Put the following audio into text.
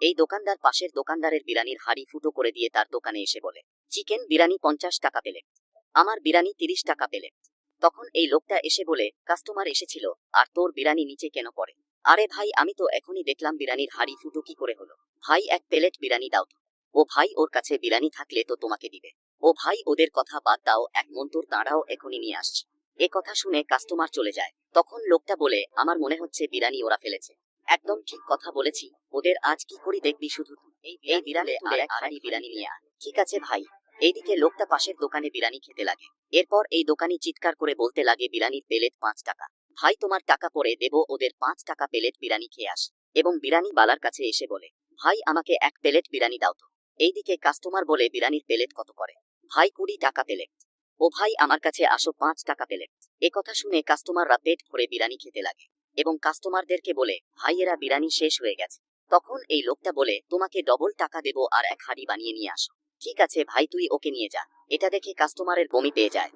এই দোকানদার পাশের দোকানদারের বিরিয়ানির হাড়ি ফুটো করে দিয়ে তার দোকানে এসে বলে, চিকেন বিরিয়ানি 50 টাকা প্লেট, আমার বিরিয়ানি 30 টাকা প্লেট। তখন এই লোকটা এসে বলে, কাস্টমার এসেছিল, আর তোর বিরিয়ানি নিচে কেন পড়ে? আরে ভাই, আমি তো এখনই দেখলাম বিরিয়ানির হাড়ি ফুটো কি করে হলো। ভাই, এক প্লেট বিরিয়ানি দাও তো। ও ভাই, ওর কাছে বিরিয়ানি থাকলে তো তোমাকে দিবে। ও ভাই, ওদের কথা বাদ দাও, এক মন্তর দাঁড়াও, এখনই নিয়ে আসছি। এ কথা শুনে কাস্টমার চলে যায়। তখন লোকটা বলে, আমার মনে হচ্ছে বিরিয়ানি ওরা ফেলেছে। একদম ঠিক কথা বলেছি, ওদের আজ কি করি দেখবি শুধু। এই বিড়ালে আর এক হাড়ি বিরিয়ানি নিয়ে আয়। ঠিক আছে ভাই। এইদিকে লোকটা পাশের দোকানে বিরিয়ানি খেতে লাগে। এরপর এই দোকানি চিৎকার করে বলতে লাগে, বিরিয়ানির প্লেট 5 টাকা। ভাই, তোমার টাকা পরে দেব, ওদের 5 টাকা প্লেট বিরিয়ানি খেয়ে আস। এবং বিরিয়ানি বালার কাছে এসে বলে, ভাই আমাকে এক প্লেট বিরিয়ানি দাও তো। এইদিকে কাস্টমার বলে, বিরিয়ানির প্লেট কত করে? ভাই, 20 টাকা প্লেট। ও ভাই, আমার কাছে আসো, 5 টাকা প্লেট। এ কথা শুনে কাস্টমাররা পেট ভরে বিরিয়ানি খেতে লাগে এবং কাস্টমারদেরকে বলে, ভাই এরা বিরিয়ানি শেষ হয়ে গেছে। তখন এই লোকটা বলে, তোমাকে ডবল টাকা দেব আর এক হাড়ি বানিয়ে নিয়ে আসো। ঠিক আছে ভাই, তুই ওকে নিয়ে যা। এটা দেখে কাস্টমারের বমি পেয়ে যায়।